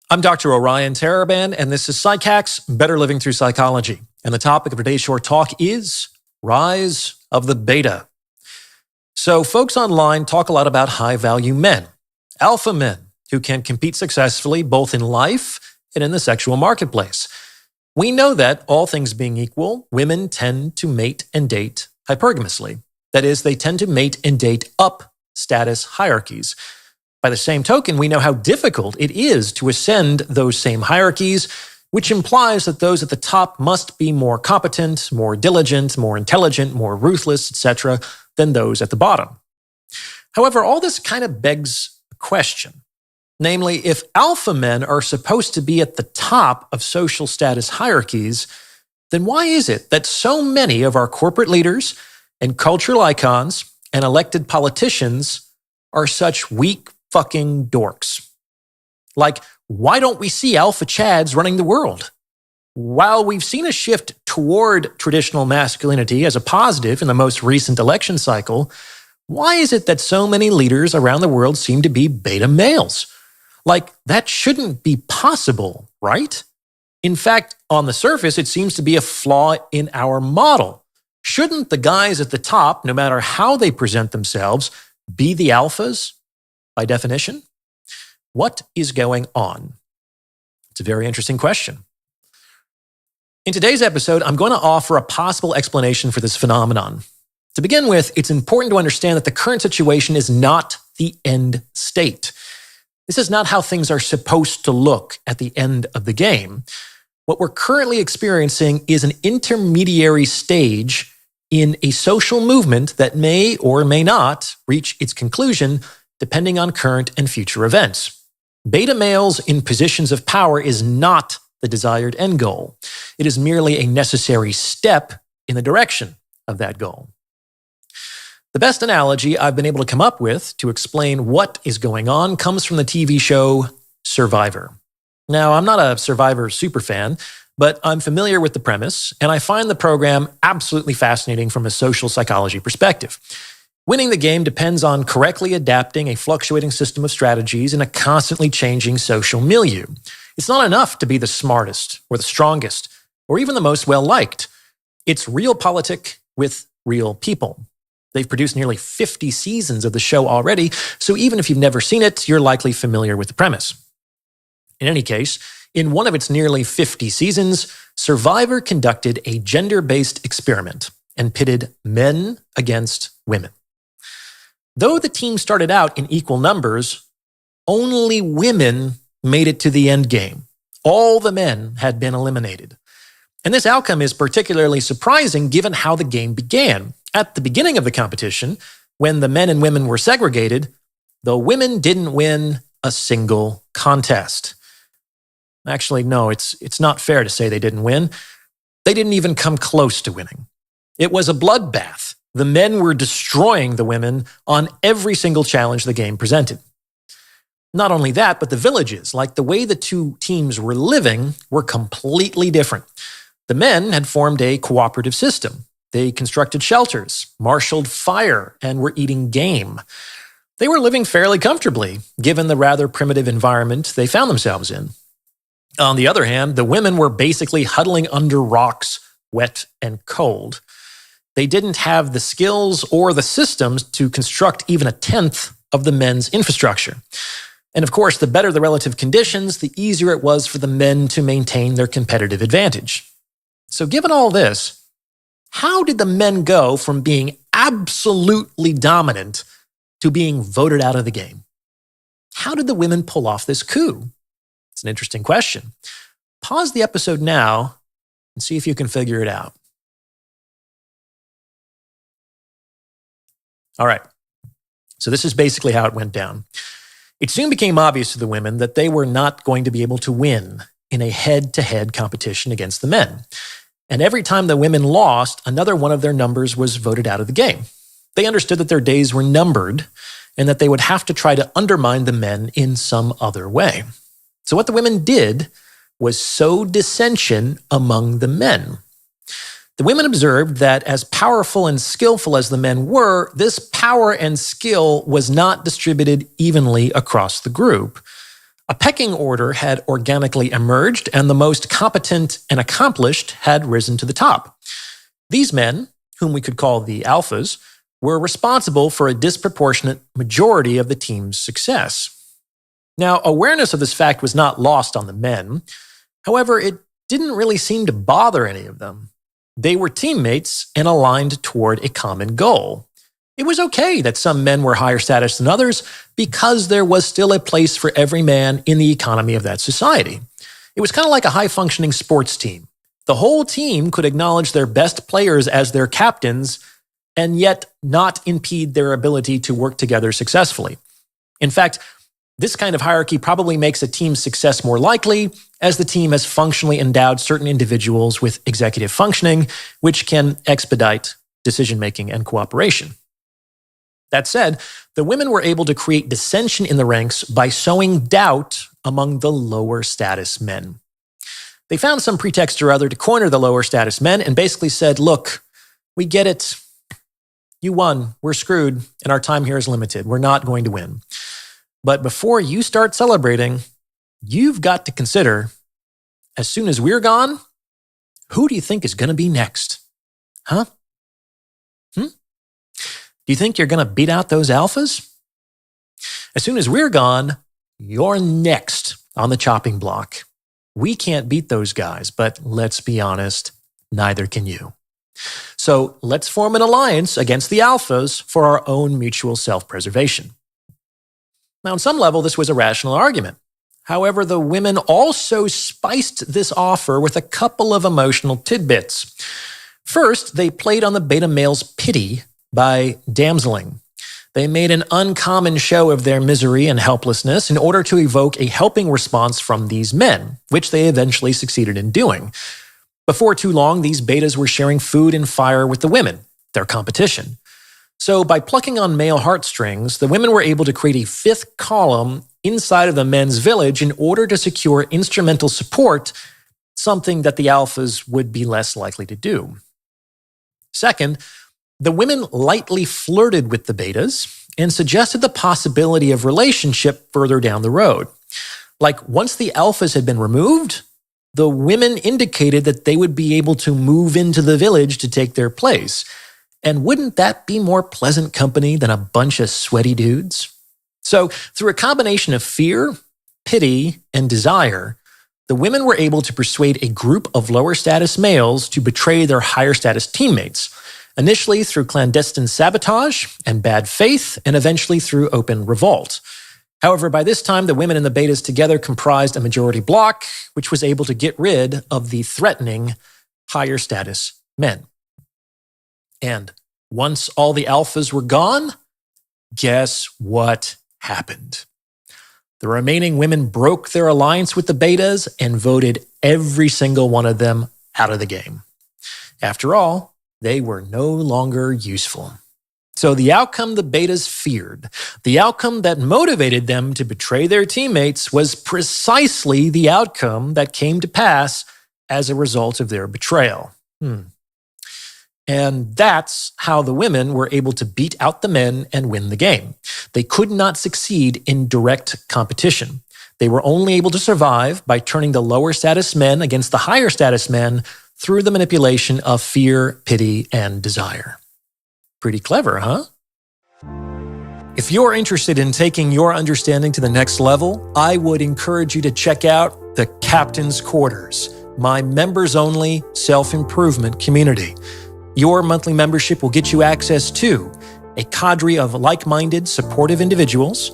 I'm Dr. Orion Taraban, and this is Psych Hacks, Better Living Through Psychology. And the topic of today's short talk is Rise of the Beta. So folks online talk a lot about high-value men, alpha men, who can compete successfully both in life and in the sexual marketplace. We know that, all things being equal, women tend to mate and date hypergamously. That is, they tend to mate and date up status hierarchies. By the same token, we know how difficult it is to ascend those same hierarchies, which implies that those at the top must be more competent, more diligent, more intelligent, more ruthless, etc., than those at the bottom. However, all this kind of begs a question. Namely, if alpha men are supposed to be at the top of social status hierarchies, then why is it that so many of our corporate leaders and cultural icons and elected politicians are such weak fucking dorks? Like, why don't we see alpha chads running the world? While we've seen a shift toward traditional masculinity as a positive in the most recent election cycle, why is it that so many leaders around the world seem to be beta males? Like, that shouldn't be possible, right? In fact, on the surface, it seems to be a flaw in our model. Shouldn't the guys at the top, no matter how they present themselves, be the alphas by definition? What is going on? It's a very interesting question. In today's episode, I'm going to offer a possible explanation for this phenomenon. To begin with, it's important to understand that the current situation is not the end state. This is not how things are supposed to look at the end of the game. What we're currently experiencing is an intermediary stage in a social movement that may or may not reach its conclusion depending on current and future events. Beta males in positions of power is not the desired end goal. It is merely a necessary step in the direction of that goal. The best analogy I've been able to come up with to explain what is going on comes from the TV show Survivor. Now, I'm not a Survivor superfan, but I'm familiar with the premise, and I find the program absolutely fascinating from a social psychology perspective. Winning the game depends on correctly adapting a fluctuating system of strategies in a constantly changing social milieu. It's not enough to be the smartest or the strongest or even the most well-liked. It's realpolitik with real people. They've produced nearly 50 seasons of the show already, so even if you've never seen it, you're likely familiar with the premise. In any case, in one of its nearly 50 seasons, Survivor conducted a gender-based experiment and pitted men against women. Though the team started out in equal numbers, only women made it to the end game. All the men had been eliminated. And this outcome is particularly surprising given how the game began. At the beginning of the competition, when the men and women were segregated, the women didn't win a single contest. Actually, no, it's not fair to say they didn't win. They didn't even come close to winning. It was a bloodbath. The men were destroying the women on every single challenge the game presented. Not only that, but the villages, like the way the two teams were living, were completely different. The men had formed a cooperative system. They constructed shelters, marshaled fire, and were eating game. They were living fairly comfortably, given the rather primitive environment they found themselves in. On the other hand, the women were basically huddling under rocks, wet and cold. They didn't have the skills or the systems to construct even a tenth of the men's infrastructure. And of course, the better the relative conditions, the easier it was for the men to maintain their competitive advantage. So given all this, how did the men go from being absolutely dominant to being voted out of the game? How did the women pull off this coup? It's an interesting question. Pause the episode now and see if you can figure it out. All right, so this is basically how it went down. It soon became obvious to the women that they were not going to be able to win in a head-to-head competition against the men. And every time the women lost, another one of their numbers was voted out of the game. They understood that their days were numbered and that they would have to try to undermine the men in some other way. So what the women did was sow dissension among the men. The women observed that as powerful and skillful as the men were, this power and skill was not distributed evenly across the group. A pecking order had organically emerged, and the most competent and accomplished had risen to the top. These men, whom we could call the alphas, were responsible for a disproportionate majority of the team's success. Now, awareness of this fact was not lost on the men. However, it didn't really seem to bother any of them. They were teammates and aligned toward a common goal. It was okay that some men were higher status than others because there was still a place for every man in the economy of that society. It was kind of like a high-functioning sports team. The whole team could acknowledge their best players as their captains and yet not impede their ability to work together successfully. In fact, this kind of hierarchy probably makes a team's success more likely, as the team has functionally endowed certain individuals with executive functioning, which can expedite decision-making and cooperation. That said, the women were able to create dissension in the ranks by sowing doubt among the lower status men. They found some pretext or other to corner the lower status men and basically said, look, we get it. You won. We're screwed, and our time here is limited. We're not going to win. But before you start celebrating, you've got to consider, as soon as we're gone, who do you think is going to be next? Huh? Do you think you're going to beat out those alphas? As soon as we're gone, you're next on the chopping block. We can't beat those guys, but let's be honest, neither can you. So let's form an alliance against the alphas for our own mutual self-preservation. Now, on some level, this was a rational argument. However, the women also spiced this offer with a couple of emotional tidbits. First, they played on the beta male's pity by damseling. They made an uncommon show of their misery and helplessness in order to evoke a helping response from these men, which they eventually succeeded in doing. Before too long, these betas were sharing food and fire with the women, their competition. So by plucking on male heartstrings, the women were able to create a fifth column inside of the men's village in order to secure instrumental support, something that the alphas would be less likely to do. Second, the women lightly flirted with the betas and suggested the possibility of relationship further down the road. Like once the alphas had been removed, the women indicated that they would be able to move into the village to take their place. And wouldn't that be more pleasant company than a bunch of sweaty dudes? So through a combination of fear, pity, and desire, the women were able to persuade a group of lower status males to betray their higher status teammates, initially through clandestine sabotage and bad faith, and eventually through open revolt. However, by this time, the women and the betas together comprised a majority bloc, which was able to get rid of the threatening higher status men. And once all the alphas were gone, guess what happened? The remaining women broke their alliance with the betas and voted every single one of them out of the game. After all, they were no longer useful. So the outcome the betas feared, the outcome that motivated them to betray their teammates, was precisely the outcome that came to pass as a result of their betrayal. And that's how the women were able to beat out the men and win the game. They could not succeed in direct competition. They were only able to survive by turning the lower status men against the higher status men through the manipulation of fear, pity, and desire. Pretty clever, huh? If you're interested in taking your understanding to the next level, I would encourage you to check out the Captain's Quarters, my members-only self-improvement community. Your monthly membership will get you access to a cadre of like-minded, supportive individuals,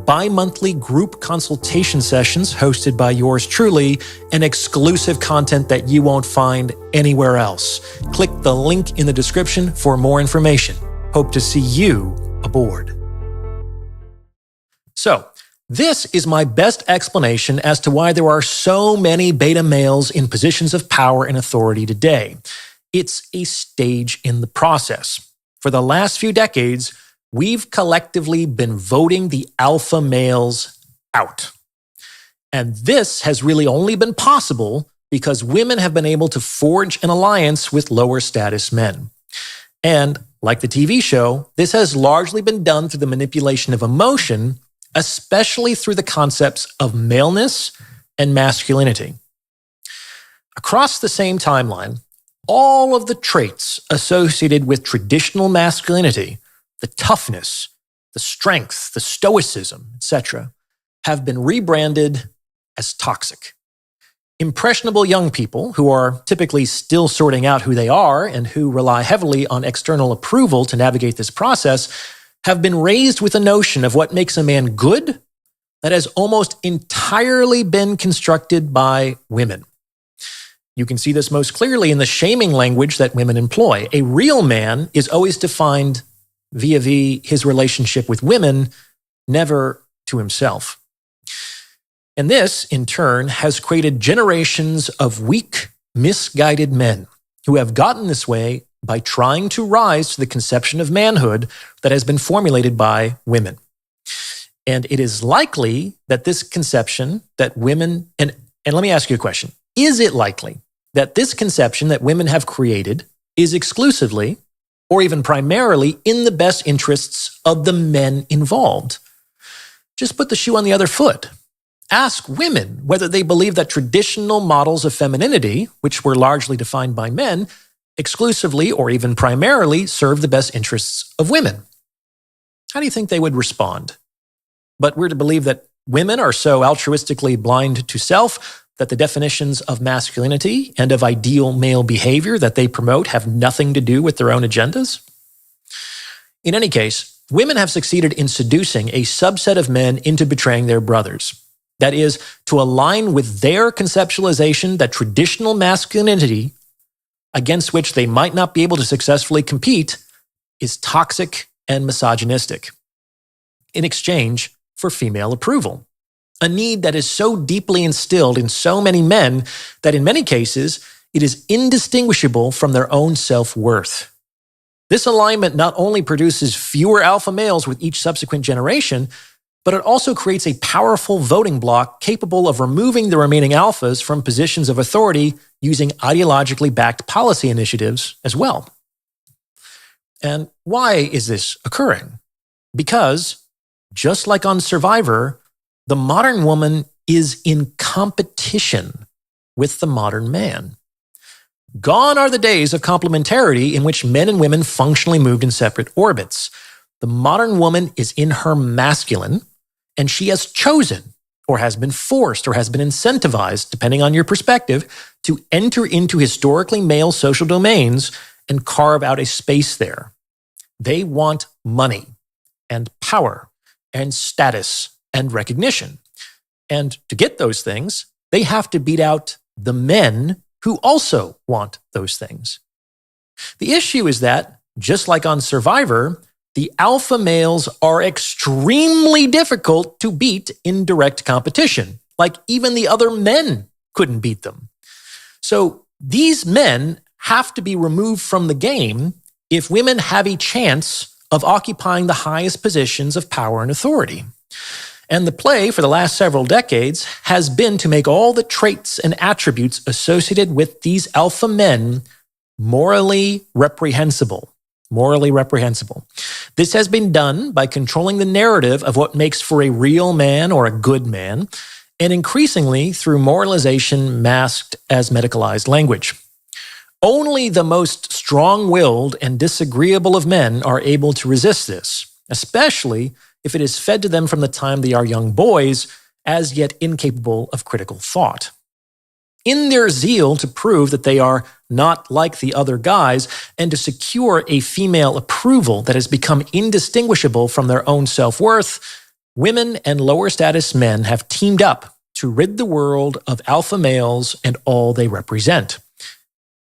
bi-monthly group consultation sessions hosted by yours truly, and exclusive content that you won't find anywhere else. Click the link in the description for more information. Hope to see you aboard. So, this is my best explanation as to why there are so many beta males in positions of power and authority today. It's a stage in the process. For the last few decades, we've collectively been voting the alpha males out. And this has really only been possible because women have been able to forge an alliance with lower status men. And like the TV show, this has largely been done through the manipulation of emotion especially through the concepts of maleness and masculinity. Across the same timeline, all of the traits associated with traditional masculinity, the toughness, the strength, the stoicism, etc., have been rebranded as toxic. Impressionable young people who are typically still sorting out who they are and who rely heavily on external approval to navigate this process have been raised with a notion of what makes a man good that has almost entirely been constructed by women. You can see this most clearly in the shaming language that women employ. A real man is always defined vis-a-vis his relationship with women, never to himself. And this, in turn, has created generations of weak, misguided men who have gotten this way by trying to rise to the conception of manhood that has been formulated by women. And it is likely that this conception that women, and let me ask you a question. Is it likely that this conception that women have created is exclusively or even primarily in the best interests of the men involved? Just put the shoe on the other foot. Ask women whether they believe that traditional models of femininity, which were largely defined by men, exclusively or even primarily serve the best interests of women. How do you think they would respond? But we're to believe that women are so altruistically blind to self that the definitions of masculinity and of ideal male behavior that they promote have nothing to do with their own agendas? In any case, women have succeeded in seducing a subset of men into betraying their brothers. That is, to align with their conceptualization that traditional masculinity, against which they might not be able to successfully compete, is toxic and misogynistic, in exchange for female approval. A need that is so deeply instilled in so many men that in many cases, it is indistinguishable from their own self-worth. This alignment not only produces fewer alpha males with each subsequent generation, but it also creates a powerful voting bloc capable of removing the remaining alphas from positions of authority using ideologically backed policy initiatives as well. And why is this occurring? Because, just like on Survivor, the modern woman is in competition with the modern man. Gone are the days of complementarity in which men and women functionally moved in separate orbits. The modern woman is in her masculine, and she has chosen, or has been forced, or has been incentivized, depending on your perspective, to enter into historically male social domains and carve out a space there. They want money and power and status and recognition. And to get those things, they have to beat out the men who also want those things. The issue is that, just like on Survivor, the alpha males are extremely difficult to beat in direct competition. Like even the other men couldn't beat them. So these men have to be removed from the game if women have a chance of occupying the highest positions of power and authority. And the play for the last several decades has been to make all the traits and attributes associated with these alpha men morally reprehensible. Morally reprehensible. This has been done by controlling the narrative of what makes for a real man or a good man, and increasingly through moralization masked as medicalized language. Only the most strong-willed and disagreeable of men are able to resist this, especially if it is fed to them from the time they are young boys, as yet incapable of critical thought. In their zeal to prove that they are not like the other guys and to secure a female approval that has become indistinguishable from their own self-worth, women and lower status men have teamed up to rid the world of alpha males and all they represent.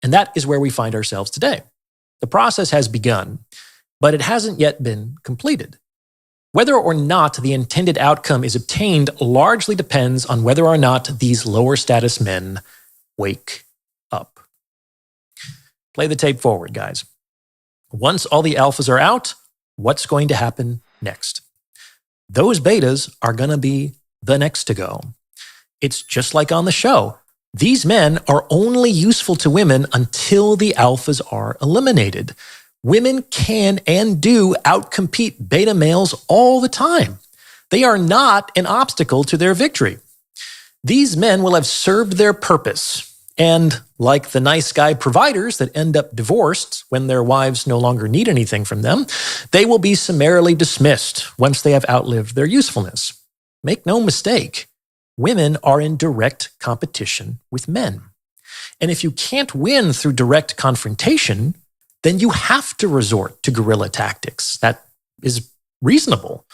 And that is where we find ourselves today. The process has begun, but it hasn't yet been completed. Whether or not the intended outcome is obtained largely depends on whether or not these lower status men wake up. Play the tape forward, guys. Once all the alphas are out, what's going to happen next? Those betas are going to be the next to go. It's just like on the show. These men are only useful to women until the alphas are eliminated. Women can and do outcompete beta males all the time. they are not an obstacle to their victory. These men will have served their purpose. And like the nice guy providers that end up divorced when their wives no longer need anything from them, they will be summarily dismissed once they have outlived their usefulness. Make no mistake, women are in direct competition with men. And if you can't win through direct confrontation, then you have to resort to guerrilla tactics. That is reasonable.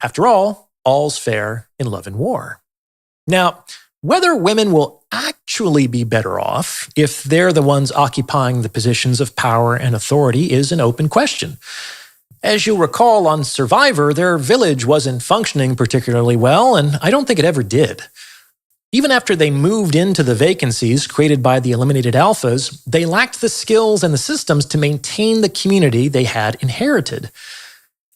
After all, all's fair in love and war. Now, whether women will actually be better off if they're the ones occupying the positions of power and authority is an open question. As you'll recall on Survivor, their village wasn't functioning particularly well, and I don't think it ever did. Even after they moved into the vacancies created by the eliminated alphas, they lacked the skills and the systems to maintain the community they had inherited.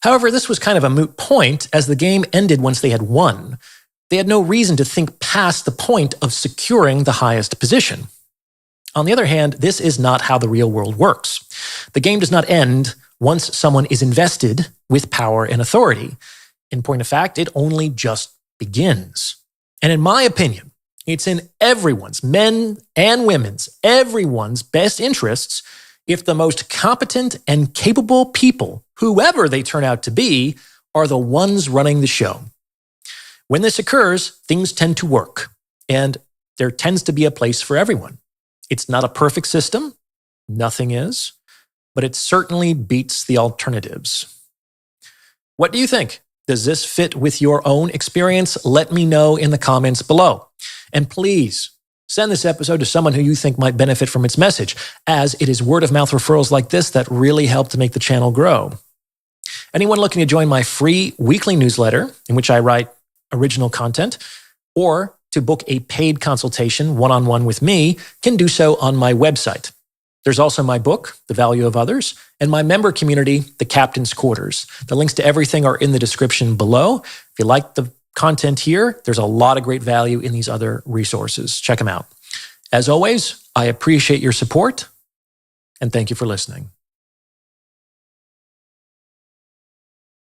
However, this was kind of a moot point as the game ended once they had won. They had no reason to think past the point of securing the highest position. On the other hand, this is not how the real world works. The game does not end once someone is invested with power and authority. In point of fact, it only just begins. And in my opinion, it's in everyone's, men and women's, everyone's best interests if the most competent and capable people, whoever they turn out to be, are the ones running the show. When this occurs, things tend to work, and there tends to be a place for everyone. It's not a perfect system, nothing is, but it certainly beats the alternatives. What do you think? Does this fit with your own experience? Let me know in the comments below. And please send this episode to someone who you think might benefit from its message, as it is word-of-mouth referrals like this that really help to make the channel grow. Anyone looking to join my free weekly newsletter, in which I write original content, or to book a paid consultation one-on-one with me, can do so on my website. There's also my book, The Value of Others, and my member community, The Captain's Quarters. The links to everything are in the description below. If you like the content here, there's a lot of great value in these other resources. Check them out. As always, I appreciate your support, and thank you for listening.